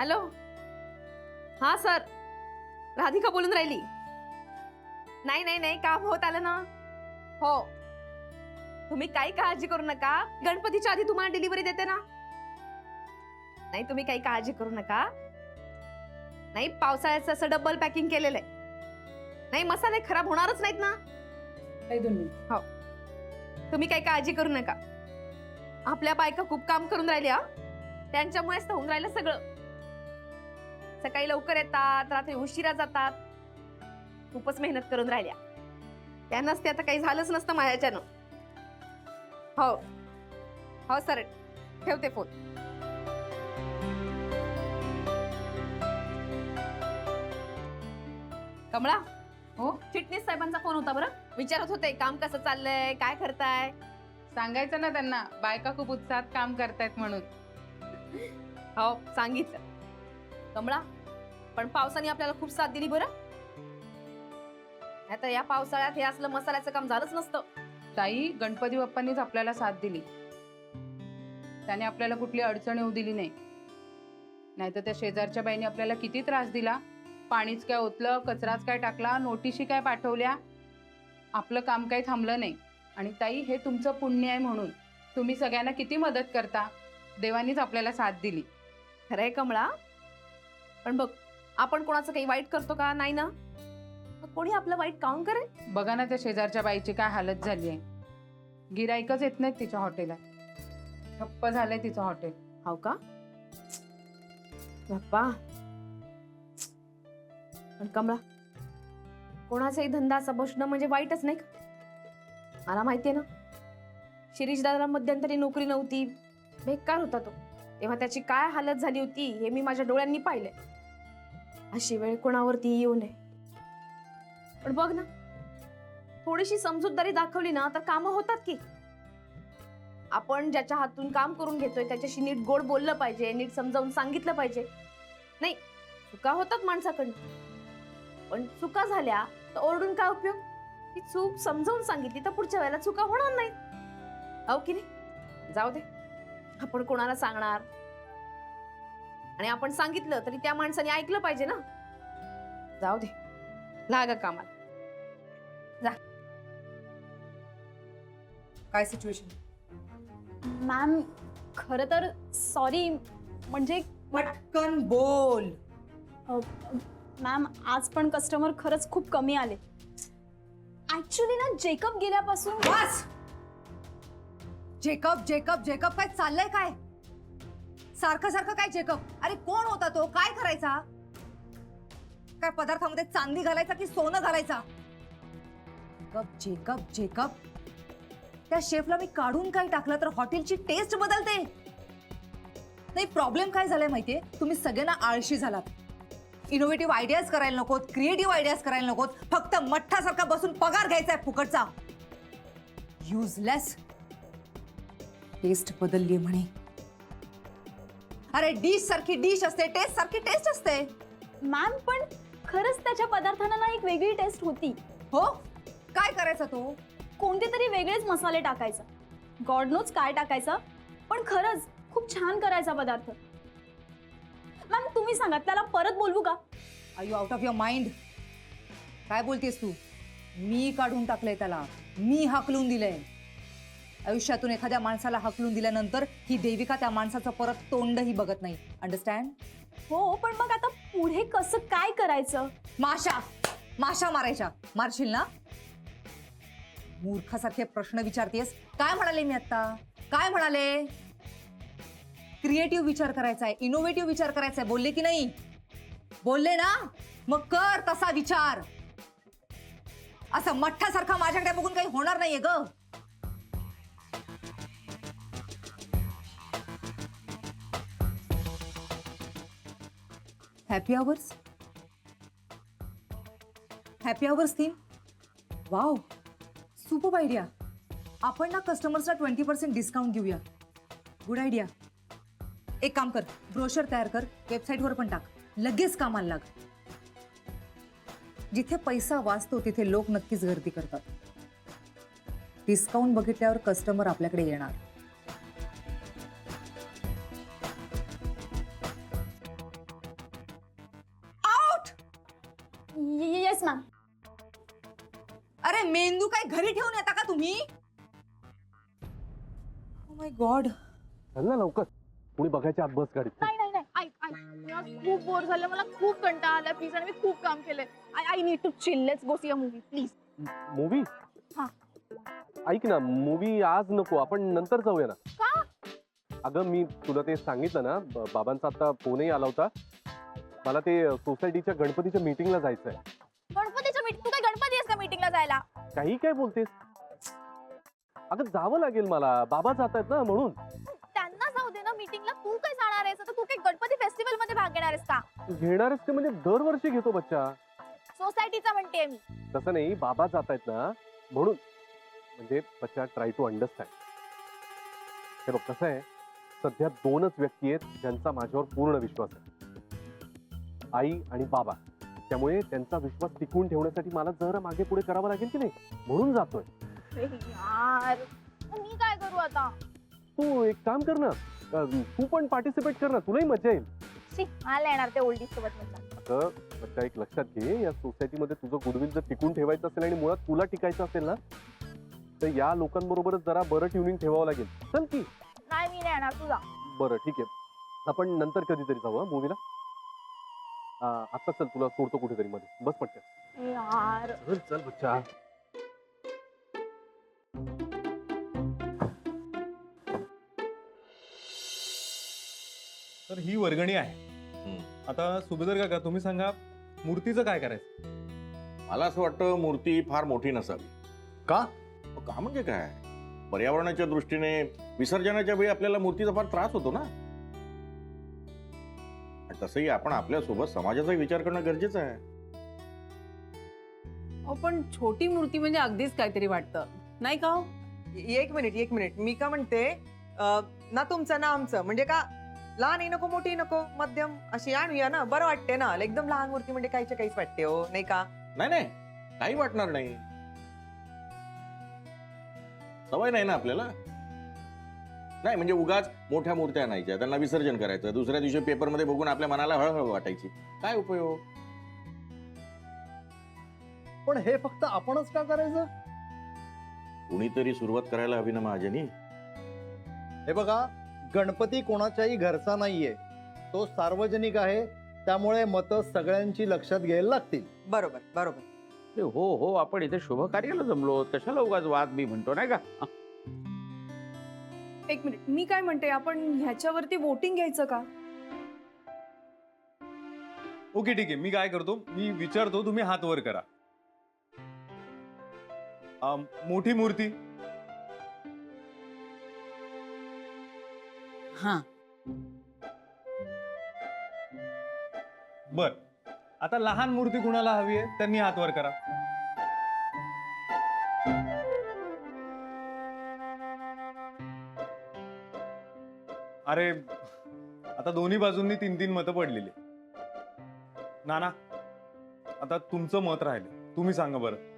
Hello. हा sir, Radhika बोलून राहिली. नाही नाही नाही, काम होत आलं ना. हो, तुम्ही काही काळजी करू नका. गणपतीच्या आधी तुम्हाला डिलिव्हरी देते ना. नाही, तुम्ही काही काळजी करू नका. नाही, पावसाळ्याचं असं डबल पॅकिंग केलेलं आहे. नाही, मसाले खराब होणारच नाहीत ना. हो, तुम्ही काही काळजी करू नका. आपल्या बायका खूप काम करून राहिल्या, त्यांच्यामुळेच तर होऊन राहिलं सगळं. सकाळी लवकर येतात, रात्री उशिरा जातात. खूपच मेहनत करून राहिल्या. त्या नसते आता काही झालंच नसतं माझ्याच्यानं. हो हो सर, ठेवते फोन. कमळा. हो, चिटणीस साहेबांचा फोन होता बरं. विचारत होते काम कसं चाललंय, काय करताय. सांगायचं ना त्यांना बायका खूप उत्साहात काम करतायत म्हणून. हो, सांगितलं. कमळा, पण पावसाने आपल्याला खूप साथ दिली बरं. आता या पावसाळ्यात हे असलं मसाल्याचं काम झालंच नसतं. ताई, गणपती बाप्पांनीच आपल्याला साथ दिली. त्याने आपल्याला कुठली अडचण येऊ दिली नाही. नाहीतर त्या शेजारच्या बाईने आपल्याला किती त्रास दिला. पाणीच काय ओतलं, कचराच काय टाकला, नोटिशी काय पाठवल्या. आपलं काम काही थांबलं नाही. आणि ताई, हे तुमचं पुण्य आहे म्हणून. तुम्ही सगळ्यांना किती मदत करता. देवानीच आपल्याला साथ दिली. खरंय कमळा, पण बघ, आपण कोणाचं काही वाईट करतो का? नाही ना. मग कोणी आपलं वाईट काऊन करेल? बघा ना त्या शेजारच्या बाईची काय हालत झाली आहे. गिराईकच येत नाहीत तिच्या हॉटेलात. ठप्प झालंय तिचं हॉटेल. हो का बाप्पा. पण कमळा, कोणाचाही धंदा असा बसणं म्हणजे वाईटच नाही का? मला माहितीये ना, शिरीष दादाला मध्यंतरी नोकरी नव्हती, बेकार होता तो. तेव्हा त्याची काय हालत झाली होती हे मी माझ्या डोळ्यांनी पाहिलंय. अशी वेळ कोणावरती येऊ नये. पण बघ ना, थोडीशी समजूतदारी दाखवली ना तर कामं होतात की. आपण ज्याच्या हातून काम करून घेतोय त्याच्याशी नीट गोड बोललं पाहिजे, नीट समजावून सांगितलं पाहिजे. नाही, चुका होतात माणसाकडनं, पण चुका झाल्या तर ओरडून काय उपयोग. ती चूक समजावून सांगितली तर पुढच्या वेळेला चुका होणार नाही. हो की नाही? जाऊ दे, आपण कोणाला सांगणार. आणि आपण सांगितलं तरी त्या माणसाने ऐकलं पाहिजे ना. जाऊ दे, लागा कामाला. जा. काय सिच्युएशन? मॅम, खरं तर सॉरी, म्हणजे पटकन बोल. मॅम, आज पण कस्टमर खरंच खूप कमी आले. ऍक्च्युली ना, जेकब गेल्यापासून. बस. जेकब जेकब जेकब काय चाललंय काय? सारखं सारखं काय जेकब? अरे कोण होता तो? काय करायचा? काय पदार्थामध्ये चांदी घालायचा की सोनं घालायचा? Jacob Jacob Jacob. त्या शेफला मी काढून काय टाकलं तर हॉटेलची टेस्ट बदलते. नाही, प्रॉब्लेम काय झालाय माहितीये? तुम्ही सगळ्यांना आळशी झालात. इनोव्हेटिव्ह आयडियाज करायला नकोत, क्रिएटिव्ह आयडियाज करायला नकोत. फक्त मठ्ठासारखा बसून पगार घ्यायचा आहे फुकटचा. युजलेस. टेस्ट बदलली म्हणे. अरे डिश सारखी डिश असते, टेस्ट सारखी टेस्ट असते. मॅम, पण खरंच त्याच्या पदार्थांना ना एक वेगळी टेस्ट होती. हो, काय करायचा तो? कोणते तरी वेगळेच मसाले टाकायचा, गॉड नोज काय टाकायचा, पण खरंच खूप छान करायचा पदार्थ. मॅम, तुम्ही सांगा, त्याला परत बोलवू का? Are you out of your mind? काय बोलतेस तू? मी काढून टाकलंय त्याला, मी हाकलून दिलंय. आयुष्यातून एखाद्या माणसाला हाकलून दिल्यानंतर ही देविका त्या माणसाचं परत तोंडही बघत नाही. अंडरस्टँड? हो, पण मग आता पुढे कसं काय करायचं? माशा माशा मारायच्या. मारशील ना? मूर्खासारखे प्रश्न विचारतेस. काय म्हणाले मी आता? काय म्हणाले? क्रिएटिव्ह विचार करायचा आहे, इनोव्हेटिव्ह विचार करायचा आहे. बोलले की नाही? बोलले ना? मग कर तसा विचार. असं मठ्ठासारखा माझ्याकडे बघून काही होणार नाहीये ग. Happy hours. Happy hours theme. Wow, super idea. आपण ना कस्टमर्सला 20% डिस्काउंट देऊया. Good idea. एक काम कर, ब्रोशर तयार कर, वेबसाईटवर पण टाक. लगेच कामाला लाग. जिथे पैसा वाचतो तिथे लोक नक्कीच गर्दी करतात. डिस्काउंट बघितल्यावर कस्टमर आपल्याकडे येणार. ना. अरे मेंदू काय घरी ठेवून येता का तुम्ही? Oh my God. चल ना लवकर, कोणी बघायच्या आत बस गाडीत. नाही नाही नाही, ऐक मी आज खूप बोर झालं, मला खूप कंटाळा आला प्लीज, आणि मी खूप काम केलंय. I need to chill, let's go see a movie please. Movie? हा. ऐक ना, मूवी आज नको, आपण नंतर जाऊया ना. का? अगं मी तुला ते सांगितलं ना, बाबांचा आता फोनही आला होता. मला ते सोसायटीच्या गणपतीच्या मीटिंगला जायचंय. गणपतीच्या मीटिंग? तू काय गणपती आहेस का मीटिंगला जायला? काही काय बोलतेस? अगं जावं लागेल मला, बाबा जात आहेत ना म्हणून. त्यांना जाऊ दे ना मीटिंगला, तू काय जाणार आहेस? आता तू काय गणपती फेस्टिवल मध्ये भाग घेणार आहेस का? घेणारच ते म्हणजे दरवर्षी घेतो बच्चा. सोसायटीचा म्हणते मी. तसं नाही, बाबा जात आहेत ना म्हणून. म्हणजे बच्चा, ट्राय टू अंडरस्टँड. हे बघ कसं आहे, सध्या दोनच व्यक्ती आहेत ज्यांचा माझ्यावर पूर्ण विश्वास आहे, आई आणि बाबा. त्यामुळे त्यांचा विश्वास टिकवून ठेवण्यासाठी मला जरा मागे पुढे करावं लागेल की नाही, म्हणून जातोय. यार मी काय करू आता? तू एक काम कर ना, तू पण पार्टिसिपेट कर ना, तुलाही मजा येईल. मला येणार ते ओल्डीज सोबत मजा. आता बच्चा एक लक्षात घे, या सोसायटीमध्ये तुझं गुडविल जर टिकून ठेवायचं असेल आणि मुळात तुला टिकायचं असेल ना, तर या लोकांबरोबरच जरा बरं ट्युनिंग ठेवावं लागेल. चल की. नाही मी नाही येणार, तुझा. बरं ठीक आहे, आपण नंतर कधीतरी जाऊ मूवीला. आता चल, तुला सोडतो कुठेतरी मध्ये, बस पटकन. यार चल चल बच्चा. तर ही वर्गणी आहे. आता सुभेदार काका, तुम्ही सांगा मूर्तीचं काय करायचं? मला असं वाटतं मूर्ती फार मोठी नसावी. का? का म्हणजे काय, पर्यावरणाच्या दृष्टीने विसर्जनाच्या वेळी आपल्याला मूर्तीचा फार त्रास होतो ना. आणि तसंही आपण आपल्यासोबत समाजाचा विचार करणं गरजेचं आहे. पण छोटी मूर्ती म्हणजे अगदीच काहीतरी वाटतं, नाही का हो? एक मिनिट मी का म्हणते, ना तुमचं ना आमचं, म्हणजे का लहानही नको मोठी नको मध्यम अशी आणूया ना, बरं वाटते ना. एकदम लहान मूर्ती म्हणजे काहीच्या काहीच वाटते हो, नाही का? नाही काही वाटणार नाही, सवय नाही ना आपल्याला. नाही म्हणजे उगाच मोठ्या मूर्त्या आणायच्या, त्यांना विसर्जन करायचं, दुसऱ्या दिवशी पेपरमध्ये बघून आपल्या मनाला हळहळ वाटायची, काय उपयोग? पण हे फक्त आपणच का करायचं? कुणीतरी सुरुवात करायला हवी ना महाजनी. हे बघा, गणपती कोणाच्याही घरचा नाहीये, तो सार्वजनिक आहे. त्यामुळे मतं सगळ्यांची लक्षात घ्यायला लागतील. बरोबर बरोबर. हो हो, आपण इथे शुभ कार्याला जमलो, कशाला उगाच वाद मी म्हणतो, नाही का? एक मिनिट, मी काय म्हणते, आपण ह्याच्यावरती वोटिंग घ्यायचं का? ओके ठीक आहे, मी काय करतो, मी विचारतो, तुम्ही हात वर करा. मोठी मूर्ती. हा. बर, आता लहान मूर्ती कुणाला हवी आहे त्यांनी हात वर करा. अरे आता दोन्ही बाजूंनी 3-3 मतं पडलेली. नाना, आता तुमचं मत राहिलं, तुम्ही सांगा बरं.